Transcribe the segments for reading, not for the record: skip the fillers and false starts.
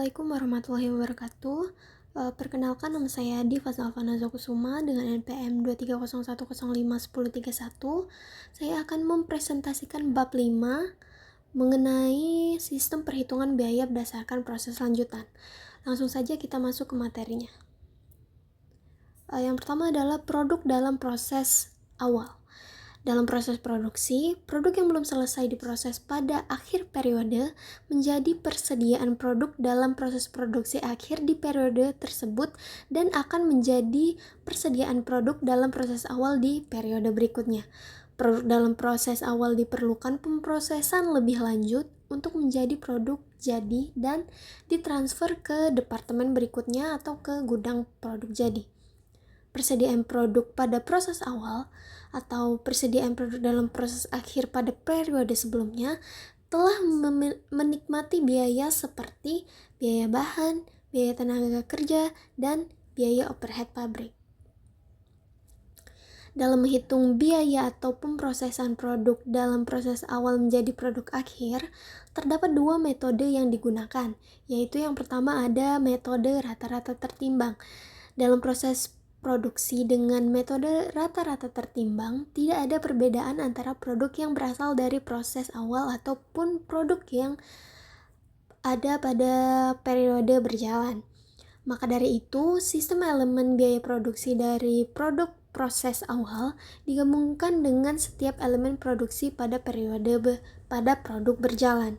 Assalamualaikum warahmatullahi wabarakatuh. Perkenalkan, nama saya Diva Zalfana Zokusuma dengan NPM 230105101. Saya akan mempresentasikan bab 5 mengenai sistem perhitungan biaya berdasarkan proses lanjutan. Langsung saja kita masuk ke materinya. Yang pertama adalah produk dalam proses awal. Dalam proses produksi, produk yang belum selesai diproses pada akhir periode menjadi persediaan produk dalam proses produksi akhir di periode tersebut dan akan menjadi persediaan produk dalam proses awal di periode berikutnya. Produk dalam proses awal diperlukan pemrosesan lebih lanjut untuk menjadi produk jadi dan ditransfer ke departemen berikutnya atau ke gudang produk jadi. Persediaan produk pada proses awal atau persediaan produk dalam proses akhir pada periode sebelumnya telah menikmati biaya seperti biaya bahan, biaya tenaga kerja, dan biaya overhead pabrik. Dalam menghitung biaya atau pemrosesan produk dalam proses awal menjadi produk akhir, terdapat dua metode yang digunakan, yaitu yang pertama ada metode rata-rata tertimbang. Dalam proses produksi dengan metode rata-rata tertimbang, tidak ada perbedaan antara produk yang berasal dari proses awal ataupun produk yang ada pada periode berjalan. Maka dari itu, sistem elemen biaya produksi dari produk proses awal digabungkan dengan setiap elemen produksi pada pada produk berjalan.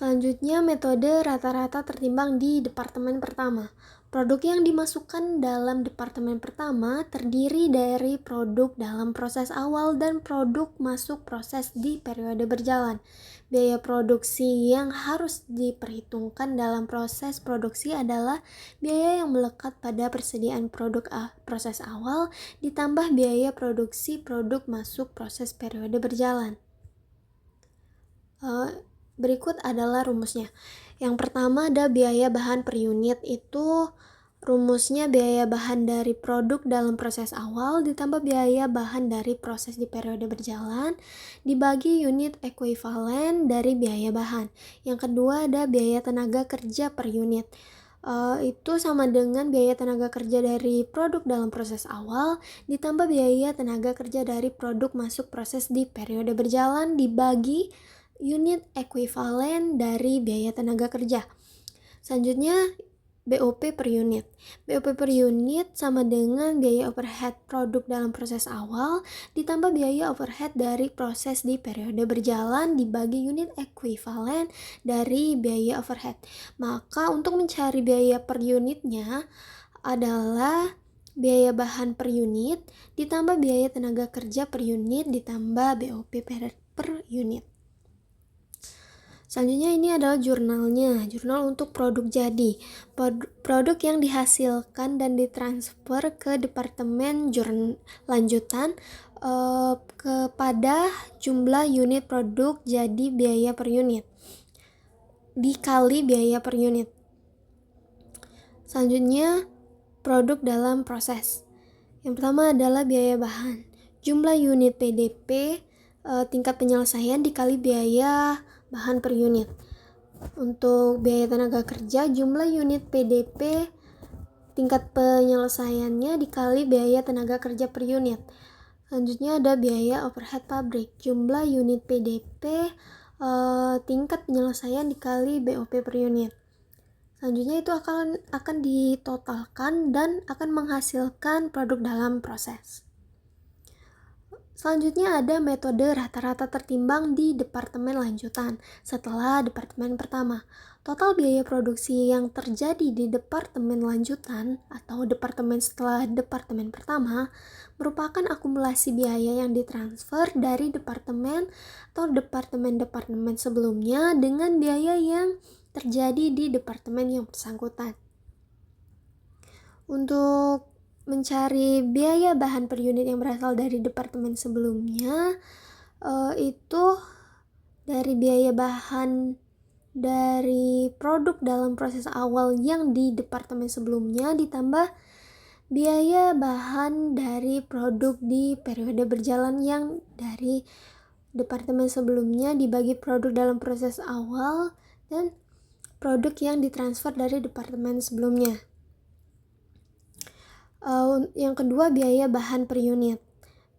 Selanjutnya, metode rata-rata tertimbang di departemen pertama. Produk yang dimasukkan dalam departemen pertama terdiri dari produk dalam proses awal dan produk masuk proses di periode berjalan. Biaya produksi yang harus diperhitungkan dalam proses produksi adalah biaya yang melekat pada persediaan produk proses awal ditambah biaya produksi produk masuk proses periode berjalan. Berikut adalah rumusnya. Yang pertama ada biaya bahan per unit, itu rumusnya biaya bahan dari produk dalam proses awal ditambah biaya bahan dari proses di periode berjalan dibagi unit ekuivalen dari biaya bahan. Yang kedua ada biaya tenaga kerja per unit. Itu sama dengan biaya tenaga kerja dari produk dalam proses awal ditambah biaya tenaga kerja dari produk masuk proses di periode berjalan dibagi unit ekuivalen dari biaya tenaga kerja. Selanjutnya BOP per unit. BOP per unit sama dengan biaya overhead produk dalam proses awal ditambah biaya overhead dari proses di periode berjalan dibagi unit ekuivalen dari biaya overhead. Maka untuk mencari biaya per unitnya adalah biaya bahan per unit ditambah biaya tenaga kerja per unit ditambah BOP per unit. Selanjutnya ini adalah jurnalnya, jurnal untuk produk jadi. Produk yang dihasilkan dan ditransfer ke departemen lanjutan kepada jumlah unit produk jadi biaya per unit dikali biaya per unit. Selanjutnya produk dalam proses. Yang pertama adalah biaya bahan. Jumlah unit PDP tingkat penyelesaian dikali biaya bahan per unit. Untuk biaya tenaga kerja, jumlah unit PDP tingkat penyelesaiannya dikali biaya tenaga kerja per unit. Selanjutnya ada biaya overhead pabrik. Jumlah unit PDP tingkat penyelesaian dikali BOP per unit. Selanjutnya itu akan ditotalkan dan akan menghasilkan produk dalam proses. Selanjutnya ada metode rata-rata tertimbang di departemen lanjutan setelah departemen pertama. Total biaya produksi yang terjadi di departemen lanjutan atau departemen setelah departemen pertama merupakan akumulasi biaya yang ditransfer dari departemen atau departemen-departemen sebelumnya dengan biaya yang terjadi di departemen yang bersangkutan. Untuk mencari biaya bahan per unit yang berasal dari departemen sebelumnya, itu dari biaya bahan dari produk dalam proses awal yang di departemen sebelumnya ditambah biaya bahan dari produk di periode berjalan yang dari departemen sebelumnya dibagi produk dalam proses awal dan produk yang ditransfer dari departemen sebelumnya. Yang kedua, biaya bahan per unit.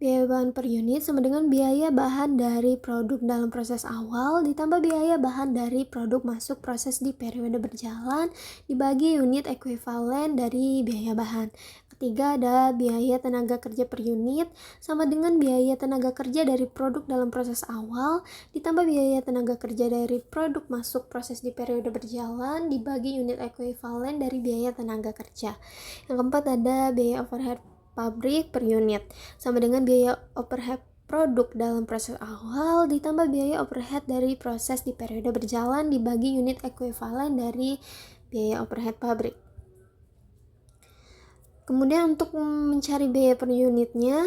Biaya bahan per unit sama dengan biaya bahan dari produk dalam proses awal ditambah biaya bahan dari produk masuk proses di periode berjalan dibagi unit ekuivalen dari biaya bahan. Ketiga, ada biaya tenaga kerja per unit sama dengan biaya tenaga kerja dari produk dalam proses awal ditambah biaya tenaga kerja dari produk masuk proses di periode berjalan dibagi unit ekuivalen dari biaya tenaga kerja. Yang keempat, ada biaya overhead pabrik per unit sama dengan biaya overhead produk dalam proses awal ditambah biaya overhead dari proses di periode berjalan dibagi unit ekuivalen dari biaya overhead pabrik. Kemudian untuk mencari biaya per unitnya,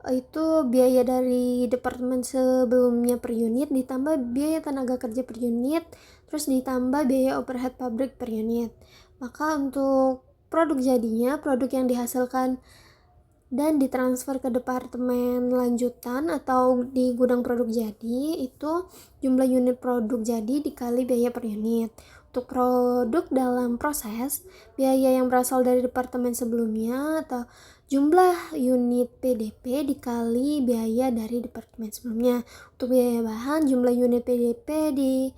itu biaya dari departemen sebelumnya per unit ditambah biaya tenaga kerja per unit terus ditambah biaya overhead pabrik per unit. Maka untuk produk jadinya, produk yang dihasilkan dan ditransfer ke departemen lanjutan atau di gudang produk jadi, itu jumlah unit produk jadi dikali biaya per unit. Untuk produk dalam proses, biaya yang berasal dari departemen sebelumnya atau jumlah unit PDP dikali biaya dari departemen sebelumnya. Untuk biaya bahan, jumlah unit PDP di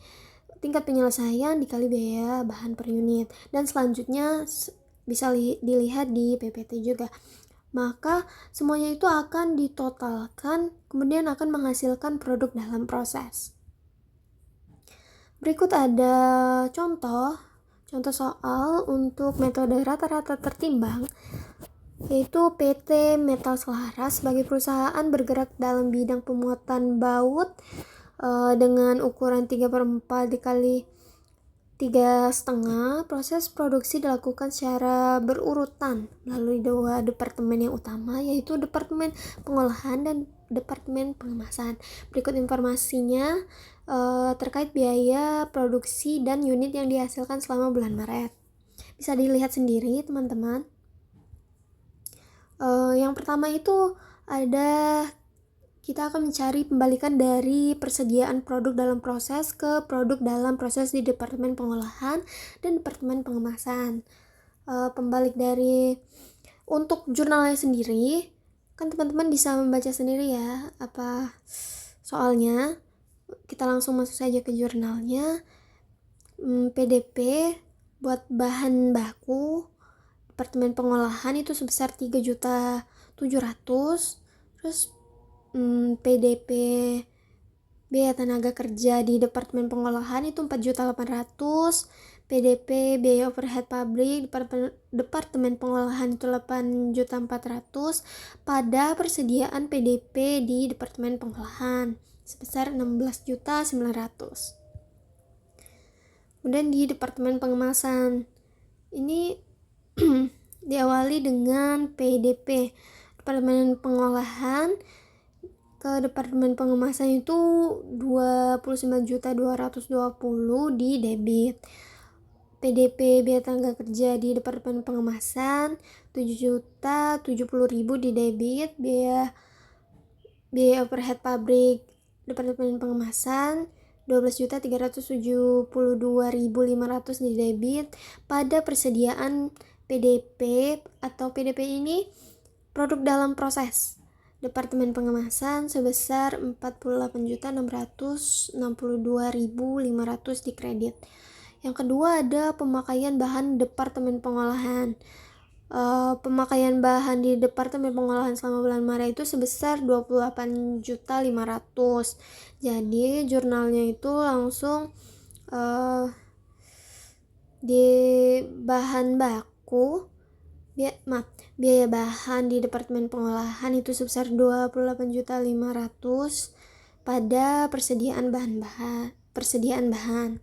tingkat penyelesaian dikali biaya bahan per unit. Dan selanjutnya bisa dilihat di PPT juga. Maka semuanya itu akan ditotalkan, kemudian akan menghasilkan produk dalam proses. Berikut ada contoh soal untuk metode rata-rata tertimbang, yaitu PT Metal Selaras sebagai perusahaan bergerak dalam bidang pemuatan baut dengan ukuran 3/4 dikali 3,5. Proses produksi dilakukan secara berurutan melalui dua departemen yang utama, yaitu departemen pengolahan dan departemen pengemasan. Berikut informasinya terkait biaya produksi dan unit yang dihasilkan selama bulan Maret. Bisa dilihat sendiri teman-teman. Yang pertama itu ada, kita akan mencari pembalikan dari persediaan produk dalam proses ke produk dalam proses di departemen pengolahan dan departemen pengemasan. Pembalik dari untuk jurnalnya sendiri, kan teman-teman bisa membaca sendiri ya apa soalnya. Kita langsung masuk saja ke jurnalnya. PDP buat bahan baku departemen pengolahan itu sebesar 3.700.000. Terus PDP biaya tenaga kerja di departemen pengolahan itu 4.800.000. PDP biaya overhead pabrik departemen pengolahan itu 8.400.000 pada persediaan PDP di departemen pengolahan sebesar 16.900.000. Kemudian di departemen pengemasan ini diawali dengan PDP departemen pengolahan ke departemen pengemasan itu 29.220.000 di debit. PDP biaya tenaga kerja di departemen pengemasan 7.070.000 di debit. Biaya overhead pabrik departemen pengemasan 12.372.500 di debit. Pada persediaan PDP atau PDP ini produk dalam proses departemen pengemasan sebesar 48.662.500 di kredit. Yang kedua ada pemakaian bahan departemen pengolahan. Pemakaian bahan di departemen pengolahan selama bulan Maret itu sebesar 28.500.000. Jadi jurnalnya itu langsung di bahan baku biaya bahan di departemen pengolahan itu sebesar 28.500.000 pada persediaan bahan.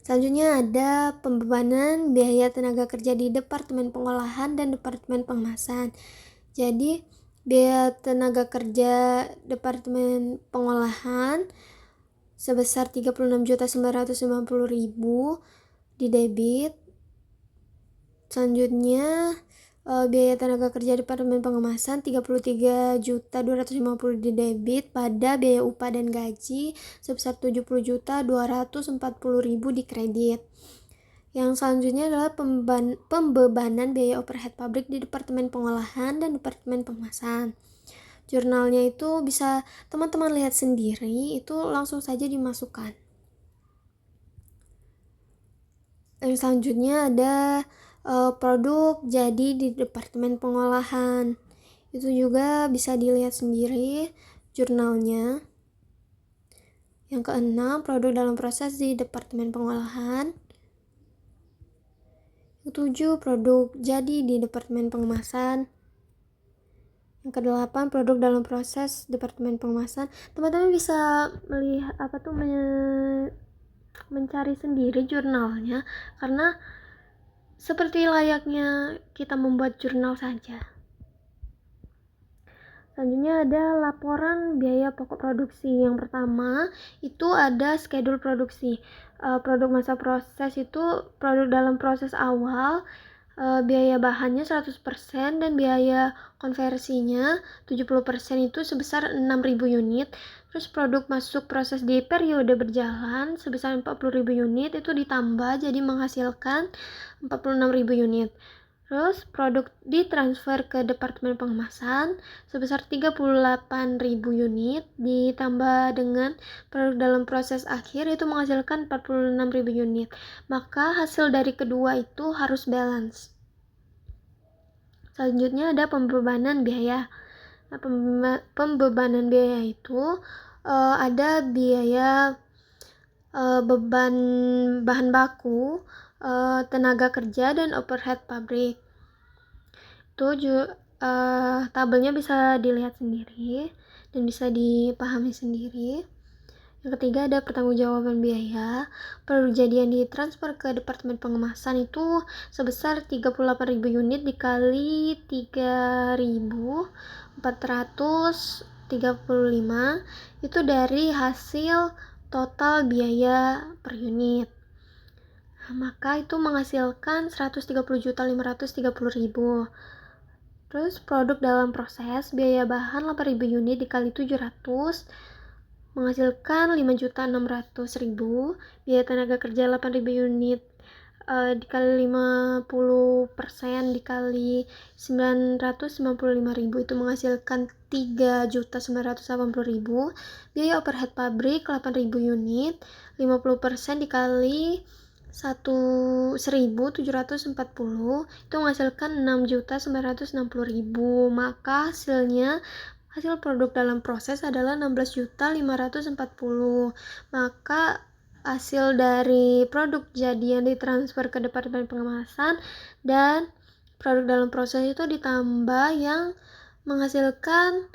Selanjutnya ada pembebanan biaya tenaga kerja di departemen pengolahan dan departemen pengemasan. Jadi biaya tenaga kerja departemen pengolahan sebesar 36.950.000 di debit. Selanjutnya biaya tenaga kerja Departemen Pengemasan 33.250.000 di debit pada biaya upah dan gaji sebesar 70.240.000 di kredit. Yang selanjutnya adalah pembebanan biaya overhead pabrik di Departemen Pengolahan dan Departemen Pengemasan. Jurnalnya itu bisa teman-teman lihat sendiri, itu langsung saja dimasukkan. Yang selanjutnya ada produk jadi di Departemen Pengolahan. Itu juga bisa dilihat sendiri jurnalnya. Yang keenam, produk dalam proses di Departemen Pengolahan. Yang ketujuh, produk jadi di Departemen Pengemasan. Yang kedelapan, produk dalam proses Departemen Pengemasan. Teman-teman bisa melihat mencari sendiri jurnalnya, karena seperti layaknya kita membuat jurnal saja. Selanjutnya ada laporan biaya pokok produksi. Yang pertama itu ada schedule produksi. Produk masa proses itu produk dalam proses awal, biaya bahannya 100% dan biaya konversinya 70% itu sebesar 6.000 unit. Terus produk masuk proses di periode berjalan sebesar 40.000 unit itu ditambah jadi menghasilkan 46.000 unit. Terus produk ditransfer ke Departemen Pengemasan sebesar 38.000 unit ditambah dengan produk dalam proses akhir itu menghasilkan 46.000 unit. Maka hasil dari kedua itu harus balance. Selanjutnya ada pembebanan biaya. Nah, pembebanan biaya itu ada biaya beban bahan baku, tenaga kerja, dan overhead pabrik. Itu tabelnya bisa dilihat sendiri dan bisa dipahami sendiri. Yang ketiga ada pertanggungjawaban biaya. Produk jadi yang ditransfer ke Departemen Pengemasan itu sebesar 38.000 unit dikali 3.435 itu dari hasil total biaya per unit. Maka itu menghasilkan 130.530.000. Terus produk dalam proses biaya bahan 8.000 unit dikali 700 menghasilkan 5.600.000. Biaya tenaga kerja 8.000 unit dikali 50% dikali 995.000 itu menghasilkan 3.980.000. Biaya overhead pabrik 8.000 unit 50% dikali 1.740 itu menghasilkan 6.960.000. Maka hasil produk dalam proses adalah 16.540. Maka hasil dari produk jadi yang ditransfer ke Departemen Pengemasan dan produk dalam proses itu ditambah yang menghasilkan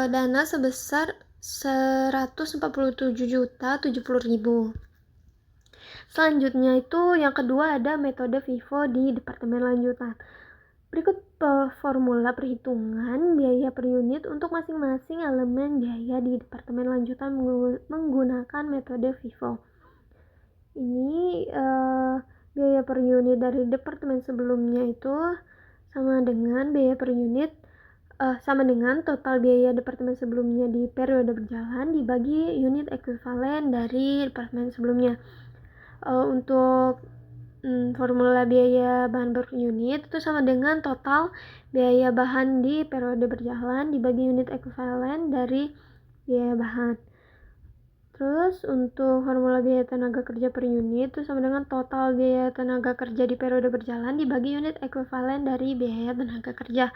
dana sebesar 147.070.000. Selanjutnya itu yang kedua ada metode FIFO di Departemen Lanjutan. Berikut formula perhitungan biaya per unit untuk masing-masing elemen biaya di Departemen Lanjutan menggunakan metode FIFO. Ini biaya per unit dari departemen sebelumnya itu sama dengan biaya per unit sama dengan total biaya departemen sebelumnya di periode berjalan dibagi unit ekuivalen dari departemen sebelumnya. Untuk formula biaya bahan per unit itu sama dengan total biaya bahan di periode berjalan dibagi unit ekuivalen dari biaya bahan. Terus untuk formula biaya tenaga kerja per unit itu sama dengan total biaya tenaga kerja di periode berjalan dibagi unit ekuivalen dari biaya tenaga kerja.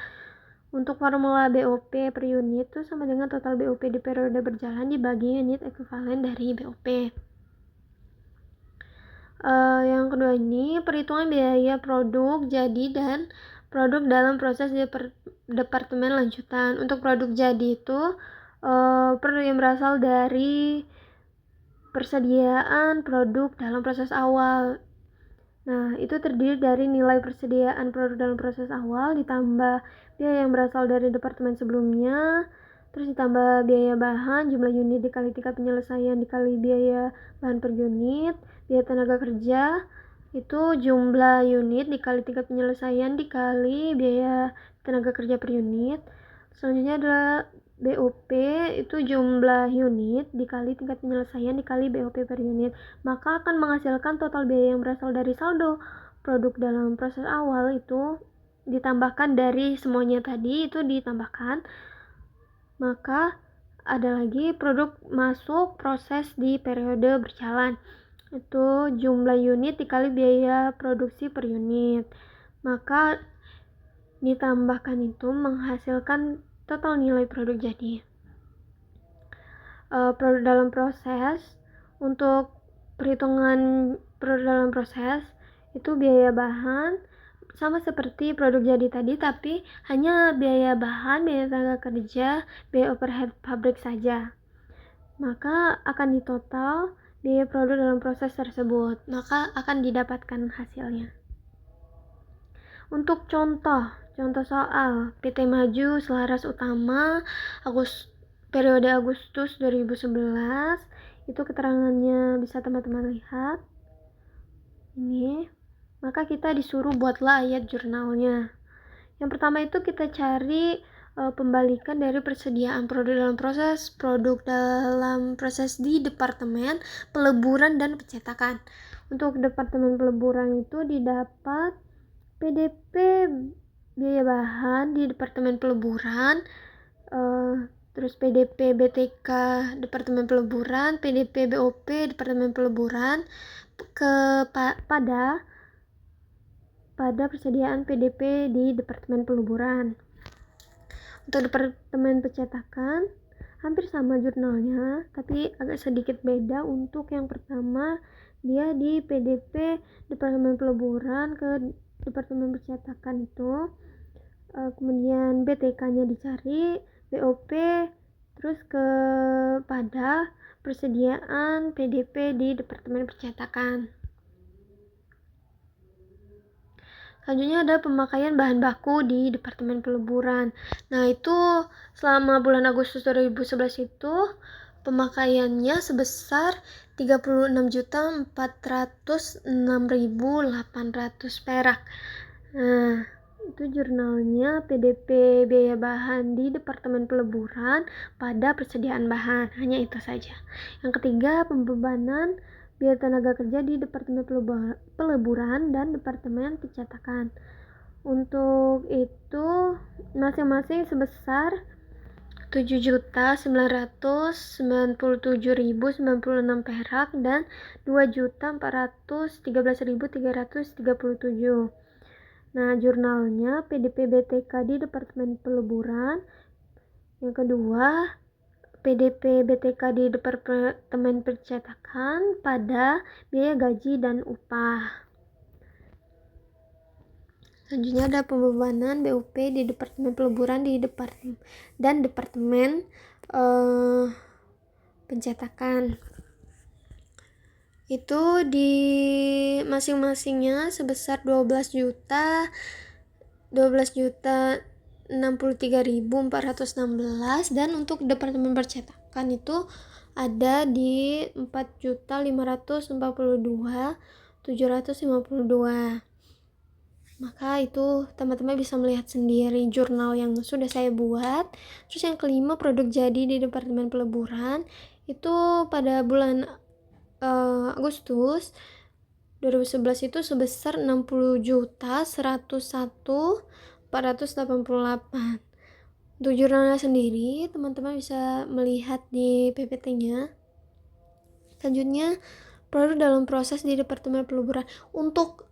Untuk formula BOP per unit itu sama dengan total BOP di periode berjalan dibagi unit ekuivalen dari BOP. Yang kedua ini perhitungan biaya produk jadi dan produk dalam proses Departemen Lanjutan. Untuk produk jadi itu produk yang berasal dari persediaan produk dalam proses awal. Nah, itu terdiri dari nilai persediaan produk dalam proses awal ditambah biaya yang berasal dari departemen sebelumnya, terus ditambah biaya bahan, jumlah unit dikali tingkat penyelesaian dikali biaya bahan per unit, biaya tenaga kerja itu jumlah unit dikali tingkat penyelesaian dikali biaya tenaga kerja per unit. Selanjutnya adalah BOP, itu jumlah unit dikali tingkat penyelesaian dikali BOP per unit, maka akan menghasilkan total biaya yang berasal dari saldo produk dalam proses awal itu ditambahkan dari semuanya tadi, itu ditambahkan, maka ada lagi produk masuk proses di periode berjalan, itu jumlah unit dikali biaya produksi per unit, maka ditambahkan itu menghasilkan total nilai produk jadi. Produk dalam proses, untuk perhitungan produk dalam proses itu biaya bahan sama seperti produk jadi tadi, tapi hanya biaya bahan, biaya tenaga kerja, biaya overhead pabrik saja. Maka akan ditotal biaya produk dalam proses tersebut, maka akan didapatkan hasilnya. Untuk contoh soal PT Maju Selaras Utama periode Agustus 2011, itu keterangannya bisa teman-teman lihat ini. Maka kita disuruh buatlah ayat jurnalnya. Yang pertama itu kita cari pembalikan dari persediaan produk dalam proses di Departemen Peleburan dan Pencetakan. Untuk Departemen Peleburan itu didapat PDP biaya bahan di Departemen Peleburan, terus PDP BTK Departemen Peleburan, PDP BOP Departemen Peleburan pada persediaan PDP di Departemen Peleburan. Untuk Departemen Pencetakan hampir sama jurnalnya, tapi agak sedikit beda. Untuk yang pertama dia di PDP Departemen Peleburan ke Departemen Pencetakan itu, kemudian BTK-nya dicari, BOP, terus pada persediaan PDP di Departemen Percetakan. Selanjutnya ada pemakaian bahan baku di Departemen Peleburan. Nah, itu selama bulan Agustus 2011 itu pemakaiannya sebesar 36.406.800 perak. Nah, itu jurnalnya PDP biaya bahan di Departemen Peleburan pada persediaan bahan. Hanya itu saja. Yang ketiga, pembebanan biaya tenaga kerja di Departemen Peleburan dan Departemen Pencetakan. Untuk itu masing-masing sebesar 7.997.096 perak dan 2.413.337. Nah, jurnalnya PDP BTK di Departemen Peleburan. Yang kedua, PDP BTK di Departemen Percetakan pada biaya gaji dan upah. Selanjutnya ada pembebanan BUP di Departemen Peleburan dan Departemen Pencetakan. Itu di masing-masingnya sebesar 12.063.416, dan untuk Departemen Percetakan itu ada di 4.542.752. Maka itu teman-teman bisa melihat sendiri jurnal yang sudah saya buat. Terus yang kelima, produk jadi di Departemen Peleburan itu pada bulan Agustus 2011 itu sebesar 60.101.488. Untuk jurnalnya sendiri teman-teman bisa melihat di PPT-nya. Selanjutnya, produk dalam proses di Departemen Peleburan. Untuk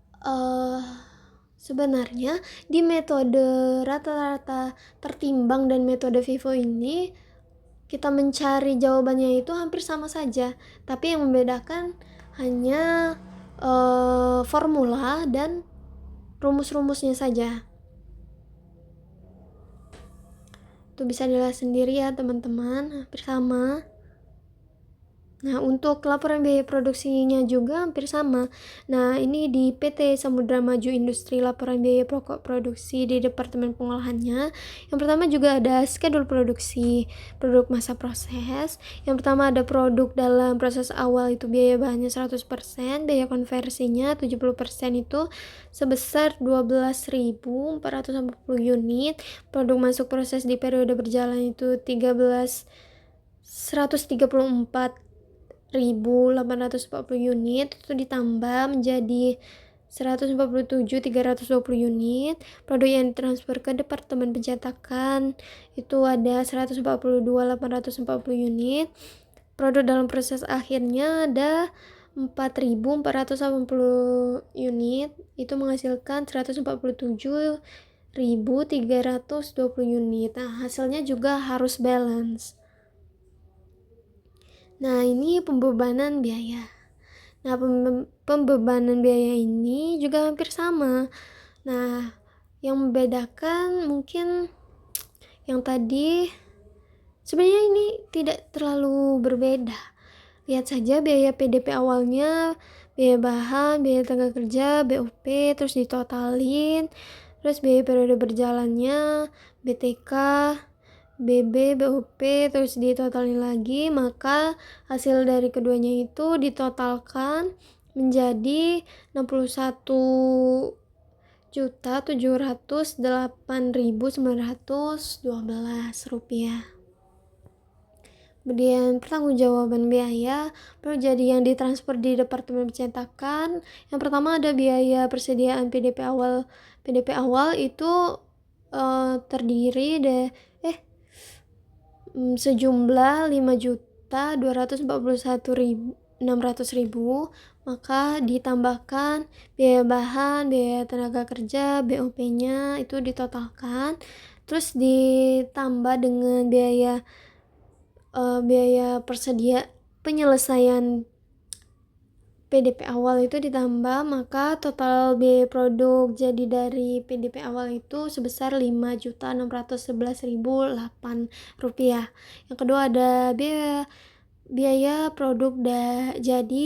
sebenarnya di metode rata-rata tertimbang dan metode FIFO ini kita mencari jawabannya itu hampir sama saja, tapi yang membedakan hanya formula dan rumus-rumusnya saja. Itu bisa dilihat sendiri ya teman-teman, hampir sama. Nah, untuk laporan biaya produksinya juga hampir sama. Nah, ini di PT Samudra Maju Industri, laporan biaya pokok produksi di Departemen Pengolahannya. Yang pertama juga ada schedule produksi, produk masa proses. Yang pertama ada produk dalam proses awal itu biaya bahannya 100%, biaya konversinya 70% itu sebesar 12.480 unit. Produk masuk proses di periode berjalan itu 1.840 unit, itu ditambah menjadi 147.320 unit. Produk yang ditransfer ke Departemen Pencetakan itu ada 142.840 unit. Produk dalam proses akhirnya ada 4.480 unit, itu menghasilkan 147.320 unit. Nah, hasilnya juga harus balance. Nah, ini pembebanan biaya. Nah, pembebanan biaya ini juga hampir sama. Nah, yang membedakan mungkin yang tadi sebenarnya ini tidak terlalu berbeda. Lihat saja biaya PDP awalnya, biaya bahan, biaya tenaga kerja, BOP, terus ditotalin. Terus biaya periode berjalannya, BTK, BB, BOP, terus ditotalin lagi, maka hasil dari keduanya itu ditotalkan menjadi 61.708.912 rupiah. Kemudian pertanggungjawaban biaya jadi yang ditransfer di Departemen Pencetakan. Yang pertama ada biaya persediaan PDP awal itu terdiri sejumlah 5.241.600.000, maka ditambahkan biaya bahan, biaya tenaga kerja, BOP-nya itu ditotalkan, terus ditambah dengan biaya penyelesaian PDP awal itu ditambah, maka total biaya produk jadi dari PDP awal itu sebesar 5.611.008 rupiah. Yang kedua ada biaya produk jadi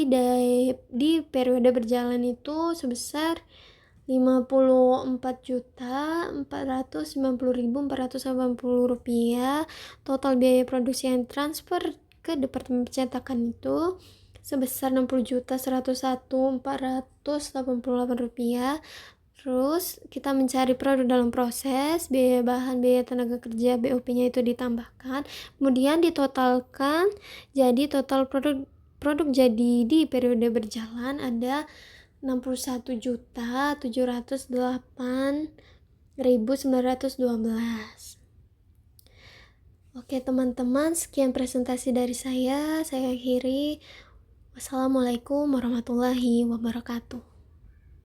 di periode berjalan itu sebesar 54.490.480 rupiah. Total biaya produksi yang transfer ke Departemen Pencetakan itu sebesar 60.101.488 rupiah. Terus kita mencari produk dalam proses, biaya bahan, biaya tenaga kerja, BOP-nya itu ditambahkan, kemudian ditotalkan, jadi total produk jadi di periode berjalan ada 61.708.912. Oke teman-teman, sekian presentasi dari saya akhiri. Wassalamualaikum warahmatullahi wabarakatuh.